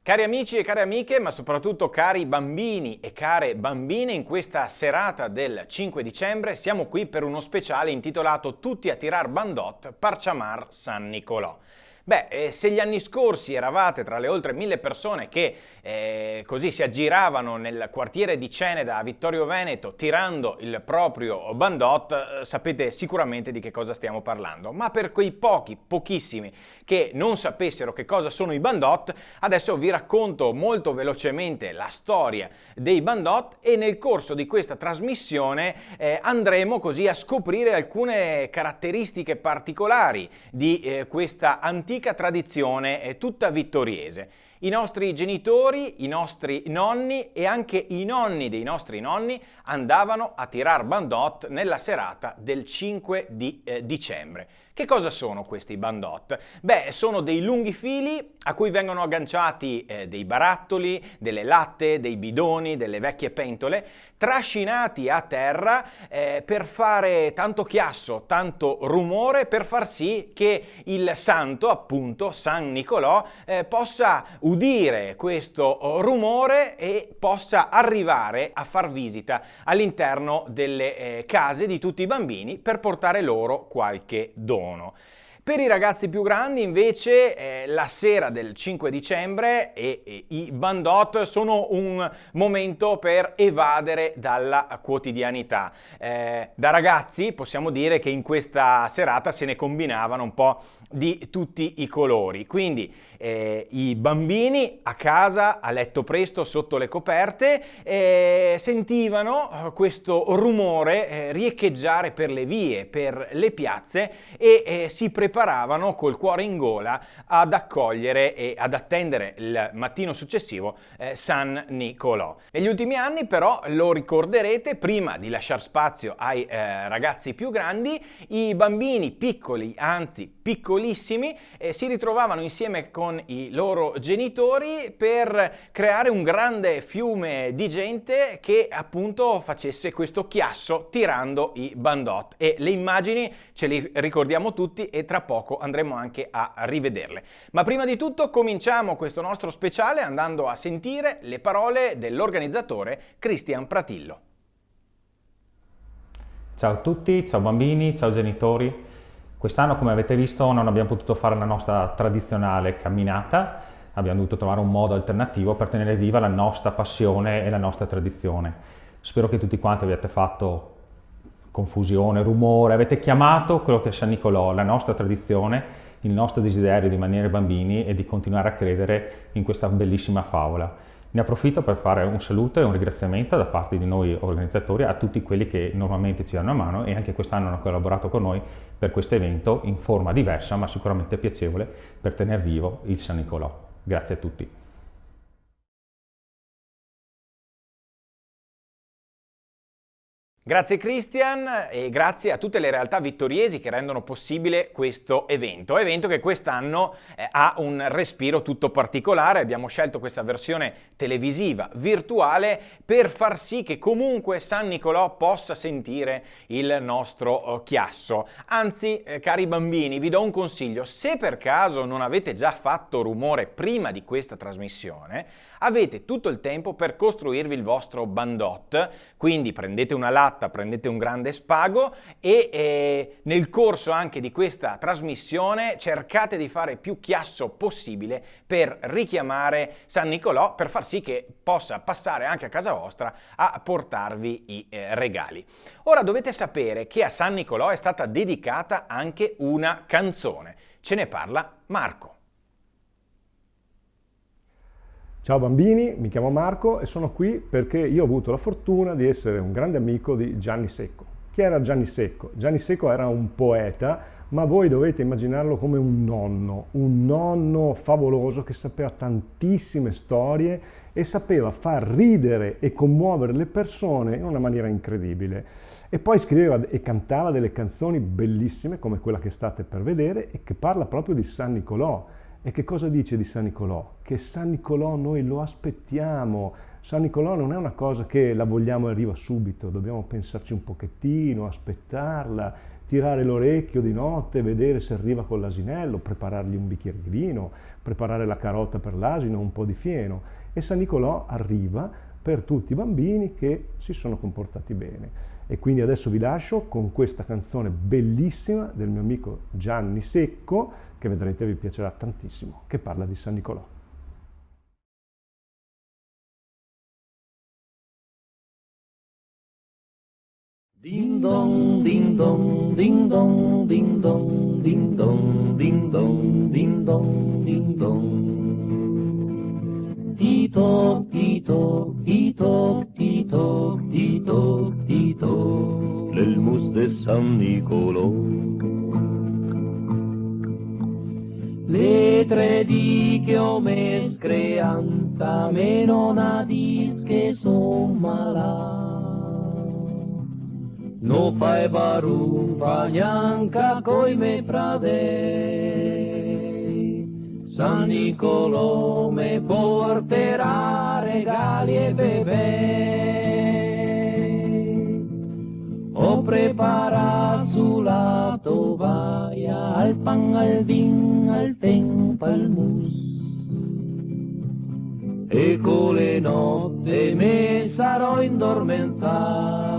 Cari amici e care amiche, ma soprattutto cari bambini e care bambine, in questa serata del 5 dicembre siamo qui per uno speciale intitolato Tutti a tirar bandot, Parchamar San Nicolò. Se gli anni scorsi eravate tra le oltre 1000 persone che così si aggiravano nel quartiere di Ceneda a Vittorio Veneto tirando il proprio bandot, sapete sicuramente di che cosa stiamo parlando. Ma per quei pochissimi che non sapessero che cosa sono i bandot, adesso vi racconto molto velocemente la storia dei bandot e nel corso di questa trasmissione andremo così a scoprire alcune caratteristiche particolari di questa antica tradizione tutta vittoriese. I nostri genitori, i nostri nonni e anche i nonni dei nostri nonni andavano a tirar bandot nella serata del 5 di dicembre. Che cosa sono questi bandot? Sono dei lunghi fili a cui vengono agganciati dei barattoli, delle latte, dei bidoni, delle vecchie pentole, trascinati a terra per fare tanto chiasso, tanto rumore, per far sì che il santo, appunto San Nicolò, possa udire questo rumore e possa arrivare a far visita all'interno delle case di tutti i bambini per portare loro qualche dono. Per i ragazzi più grandi invece la sera del 5 dicembre e i bandot sono un momento per evadere dalla quotidianità. Da ragazzi possiamo dire che in questa serata se ne combinavano un po' di tutti i colori, quindi i bambini a casa, a letto presto, sotto le coperte, sentivano questo rumore riecheggiare per le vie, per le piazze e si preparavano col cuore in gola ad accogliere e ad attendere il mattino successivo San Nicolò. Negli ultimi anni però, lo ricorderete, prima di lasciare spazio ai ragazzi più grandi, i bambini piccoli, anzi piccolissimi, si ritrovavano insieme con i loro genitori per creare un grande fiume di gente che appunto facesse questo chiasso tirando i bandot, e le immagini ce le ricordiamo tutti e tra poco andremo anche a rivederle. Ma prima di tutto cominciamo questo nostro speciale andando a sentire le parole dell'organizzatore Cristian Pratillo. Ciao a tutti, ciao bambini, ciao genitori. Quest'anno, come avete visto, non abbiamo potuto fare la nostra tradizionale camminata, abbiamo dovuto trovare un modo alternativo per tenere viva la nostra passione e la nostra tradizione. Spero che tutti quanti abbiate fatto confusione, rumore, avete chiamato quello che è San Nicolò, la nostra tradizione, il nostro desiderio di rimanere bambini e di continuare a credere in questa bellissima favola. Ne approfitto per fare un saluto e un ringraziamento da parte di noi organizzatori a tutti quelli che normalmente ci danno una mano e anche quest'anno hanno collaborato con noi per questo evento in forma diversa ma sicuramente piacevole per tenere vivo il San Nicolò. Grazie a tutti. Grazie Cristian e grazie a tutte le realtà vittoriesi che rendono possibile questo evento che quest'anno ha un respiro tutto particolare. Abbiamo scelto questa versione televisiva virtuale per far sì che comunque San Nicolò possa sentire il nostro chiasso. Anzi, cari bambini, vi do un consiglio: se per caso non avete già fatto rumore prima di questa trasmissione, avete tutto il tempo per costruirvi il vostro bandot, quindi prendete una latta, prendete un grande spago e nel corso anche di questa trasmissione cercate di fare più chiasso possibile per richiamare San Nicolò, per far sì che possa passare anche a casa vostra a portarvi i regali. Ora dovete sapere che a San Nicolò è stata dedicata anche una canzone. Ce ne parla Marco. Ciao bambini, mi chiamo Marco e sono qui perché io ho avuto la fortuna di essere un grande amico di Gianni Secco. Chi era Gianni Secco? Gianni Secco era un poeta, ma voi dovete immaginarlo come un nonno favoloso che sapeva tantissime storie e sapeva far ridere e commuovere le persone in una maniera incredibile. E poi scriveva e cantava delle canzoni bellissime come quella che state per vedere e che parla proprio di San Nicolò. E che cosa dice di San Nicolò? Che San Nicolò noi lo aspettiamo San Nicolò non è una cosa che la vogliamo e arriva subito, dobbiamo pensarci un pochettino, aspettarla, tirare l'orecchio di notte, vedere se arriva con l'asinello, preparargli un bicchiere di vino, preparare la carota per l'asino, un po' di fieno. E San Nicolò arriva per tutti i bambini che si sono comportati bene. E quindi adesso vi lascio con questa canzone bellissima del mio amico Gianni Secco, che vedrete vi piacerà tantissimo, che parla di San Nicolò. Ding dong, ding dong, ding dong, ding dong, ding dong, ding dong, ding dong, ding dong. Tito, Tito, Tito, Tito, Tito, Tito, l'elmus de San Nicolò. Le tre di che ho mes creanta, me non adis che son malà. No fai baruffa neanche coi me pradei, San Nicolò me porterà regali e bebè. Ho preparato sulla tovaglia al pan, al vin, al tempo, al mus. E con le notte me sarò indormentato.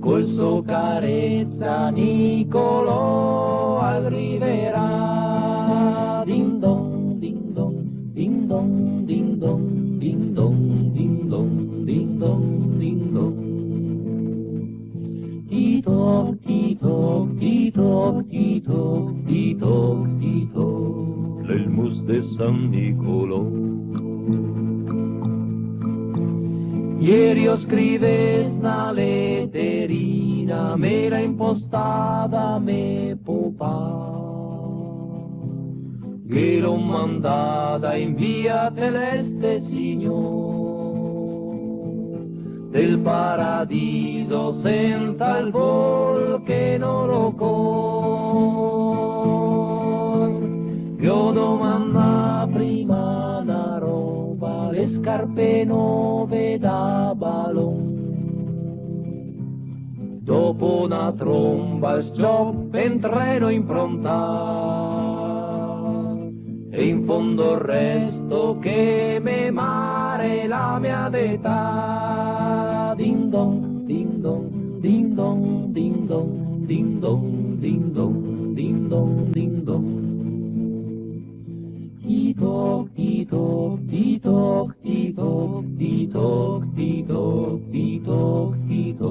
Col suo carezza Nicolò arriverà. Ding dong, ding dong, ding dong, ding dong, ding dong, ding dong, ding dong, ding dong. Tito, Tito, Tito, Tito, Tito, Tito, l'elmus de San Nicolò. Ieri io scrives una letterina, me l'ha impostata me papà, che l'ho mandata in via Celeste Signor, del paradiso senta il vol che non lo cor. Io domanda prima una roba, le scarpe nuove da ballon. Dopo una tromba il stop in treno impronta, e in fondo il resto che me mare la mia età. Ding dong, ding dong, ding dong, ding dong, ding dong, ding dong, ding dong, ding dong. Tito, Tito, Tito, Tito, Tito, Tito, Tito, Tito.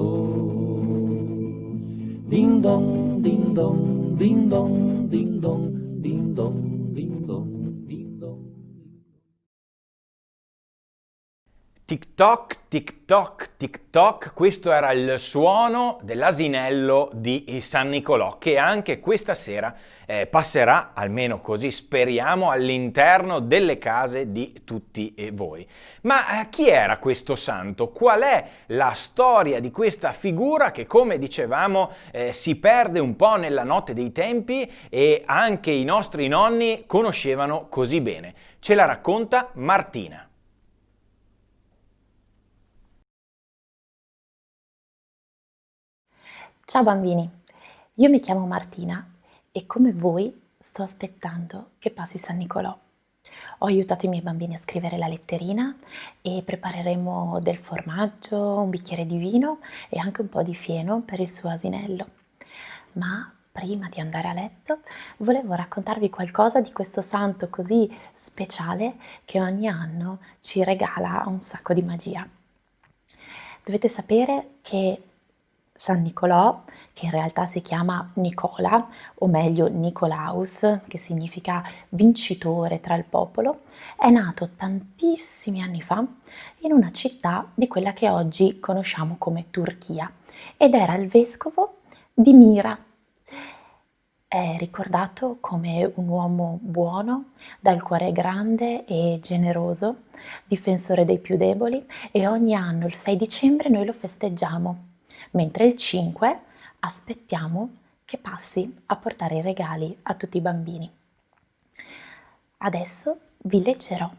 Ding dong, ding dong, ding dong, ding dong, ding dong, ding dong, ding dong. Tic toc, tic toc, tic toc, questo era il suono dell'asinello di San Nicolò, che anche questa sera passerà, almeno così speriamo, all'interno delle case di tutti voi. Ma chi era questo santo? Qual è la storia di questa figura che, come dicevamo, si perde un po' nella notte dei tempi e anche i nostri nonni conoscevano così bene? Ce la racconta Martina. Ciao bambini, io mi chiamo Martina e come voi sto aspettando che passi San Nicolò. Ho aiutato i miei bambini a scrivere la letterina e prepareremo del formaggio, un bicchiere di vino e anche un po' di fieno per il suo asinello. Ma prima di andare a letto volevo raccontarvi qualcosa di questo santo così speciale che ogni anno ci regala un sacco di magia. Dovete sapere che San Nicolò, che in realtà si chiama Nicola, o meglio Nicolaus, che significa vincitore tra il popolo, è nato tantissimi anni fa in una città di quella che oggi conosciamo come Turchia ed era il vescovo di Mira. È ricordato come un uomo buono, dal cuore grande e generoso, difensore dei più deboli, e ogni anno il 6 dicembre noi lo festeggiamo. Mentre il 5 aspettiamo che passi a portare i regali a tutti i bambini. Adesso vi leggerò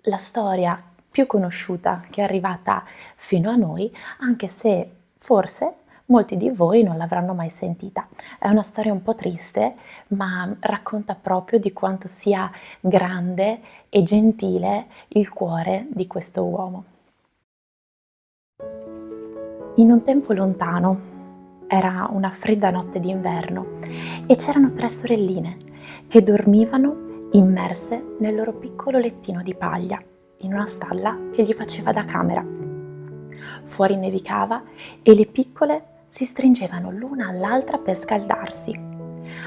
la storia più conosciuta che è arrivata fino a noi, anche se forse molti di voi non l'avranno mai sentita. È una storia un po' triste, ma racconta proprio di quanto sia grande e gentile il cuore di questo uomo. In un tempo lontano, era una fredda notte d'inverno e c'erano 3 sorelline che dormivano immerse nel loro piccolo lettino di paglia, in una stalla che gli faceva da camera. Fuori nevicava e le piccole si stringevano l'una all'altra per scaldarsi.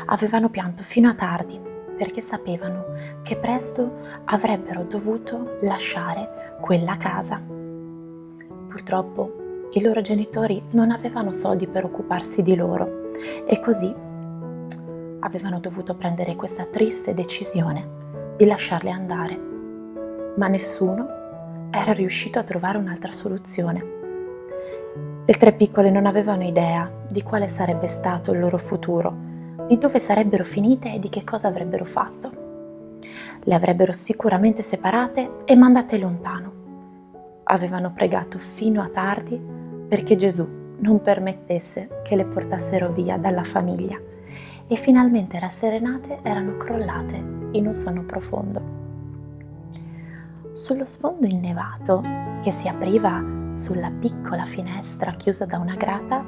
Avevano pianto fino a tardi perché sapevano che presto avrebbero dovuto lasciare quella casa. Purtroppo i loro genitori non avevano soldi per occuparsi di loro e così avevano dovuto prendere questa triste decisione di lasciarle andare. Ma nessuno era riuscito a trovare un'altra soluzione. Le 3 piccole non avevano idea di quale sarebbe stato il loro futuro, di dove sarebbero finite e di che cosa avrebbero fatto. Le avrebbero sicuramente separate e mandate lontano. Avevano pregato fino a tardi perché Gesù non permettesse che le portassero via dalla famiglia e finalmente rasserenate erano crollate in un sonno profondo. Sullo sfondo innevato che si apriva sulla piccola finestra chiusa da una grata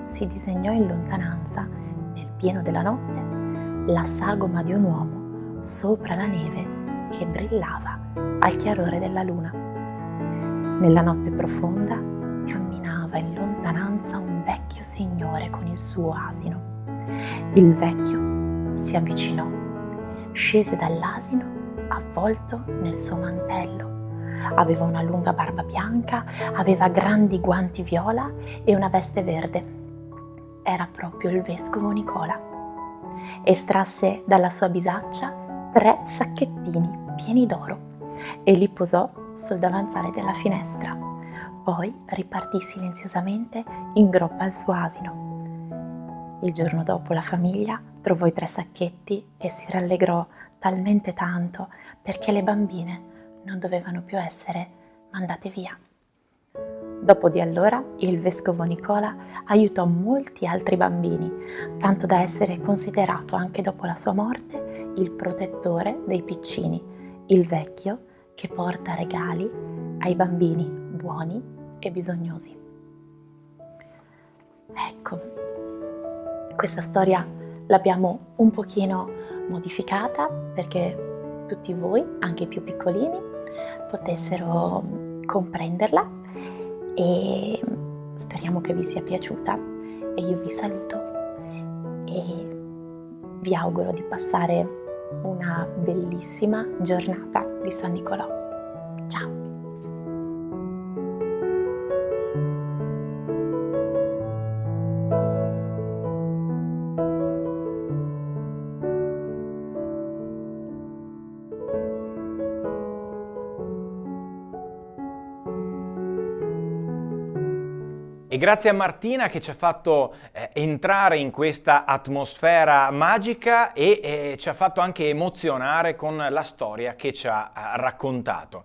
si disegnò in lontananza, nel pieno della notte, la sagoma di un uomo sopra la neve che brillava al chiarore della luna. Nella notte profonda camminava in lontananza un vecchio signore con il suo asino. Il vecchio si avvicinò, scese dall'asino avvolto nel suo mantello. Aveva una lunga barba bianca, aveva grandi guanti viola e una veste verde. Era proprio il vescovo Nicola. Estrasse dalla sua bisaccia 3 sacchettini pieni d'oro e li posò sul davanzale della finestra. Poi ripartì silenziosamente in groppa al suo asino. Il giorno dopo la famiglia trovò i 3 sacchetti e si rallegrò talmente tanto perché le bambine non dovevano più essere mandate via. Dopo di allora il vescovo Nicola aiutò molti altri bambini, tanto da essere considerato anche dopo la sua morte il protettore dei piccini, il vecchio che porta regali ai bambini buoni e bisognosi. Ecco, questa storia l'abbiamo un pochino modificata perché tutti voi, anche i più piccolini, potessero comprenderla e speriamo che vi sia piaciuta e io vi saluto e vi auguro di passare una bellissima giornata di San Nicolò. Ciao! E grazie a Martina che ci ha fatto entrare in questa atmosfera magica e ci ha fatto anche emozionare con la storia che ci ha raccontato.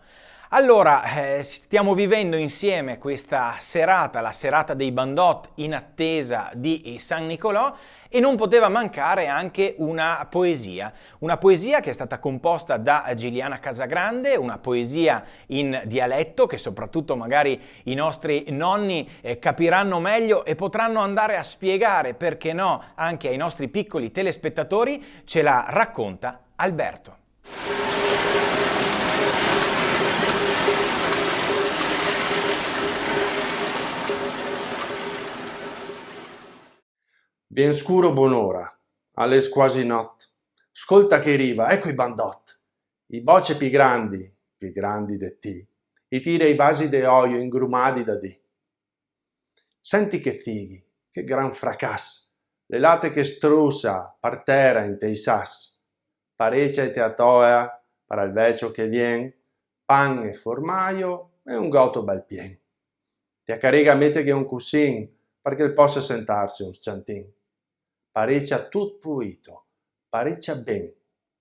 Allora, stiamo vivendo insieme questa serata, la serata dei Bandot in attesa di San Nicolò e non poteva mancare anche una poesia che è stata composta da Giuliana Casagrande, una poesia in dialetto che soprattutto magari i nostri nonni capiranno meglio e potranno andare a spiegare, perché no, anche ai nostri piccoli telespettatori. Ce la racconta Alberto. Vien scuro buon'ora, all'es quasi notte. Ascolta che arriva, ecco i Bandot. I bocce più grandi de ti. I tira i vasi de olio ingrumadi da di. Senti che fighi, che gran fracas. Le latte che strusa per terra in tei sas. Parecchia e teatoia, para il vecchio che vien. Pan e formaio e un gotto bel pien. Ti accariga mette che un cussin, perché possa sentarsi un sciantin. Parecchia tut puito, parecchia ben,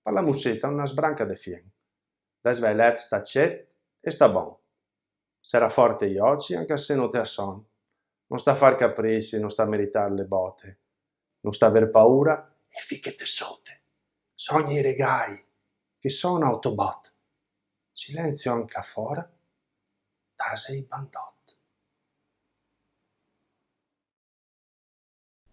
per la musetta una sbranca de fien. Da svelet sta cet e sta bon. Sarà forte io oggi anche se non te son. Non sta a far capricci, non sta a meritare le botte. Non sta a aver paura e fichete sotte. Sogni i regai, che sono Autobot. Silenzio anche fuori, tase i bandot.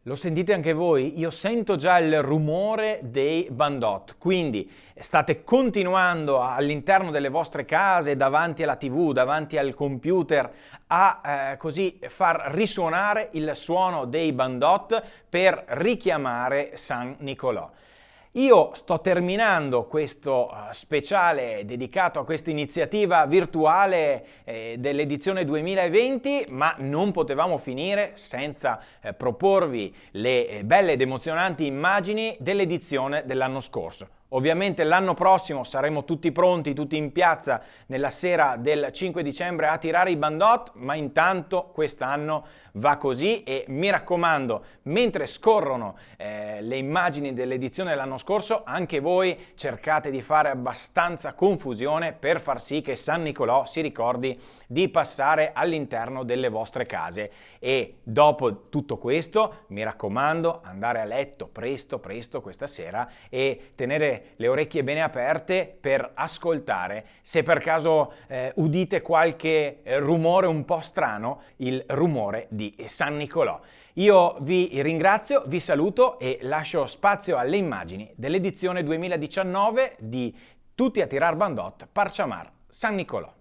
Lo sentite anche voi? Io sento già il rumore dei bandot, quindi state continuando all'interno delle vostre case, davanti alla TV, davanti al computer, a così far risuonare il suono dei bandot per richiamare San Nicolò. Io sto terminando questo speciale dedicato a questa iniziativa virtuale dell'edizione 2020, ma non potevamo finire senza proporvi le belle ed emozionanti immagini dell'edizione dell'anno scorso. Ovviamente l'anno prossimo saremo tutti pronti, tutti in piazza nella sera del 5 dicembre a tirare i bandot, ma intanto quest'anno va così e mi raccomando, mentre scorrono le immagini dell'edizione dell'anno scorso, anche voi cercate di fare abbastanza confusione per far sì che San Nicolò si ricordi di passare all'interno delle vostre case. E dopo tutto questo, mi raccomando, andare a letto presto questa sera e tenere le orecchie bene aperte per ascoltare. Se per caso udite qualche rumore un po' strano, il rumore di San Nicolò. Io vi ringrazio, vi saluto e lascio spazio alle immagini dell'edizione 2019 di Tutti a tirar bandot, Parchamar, San Nicolò.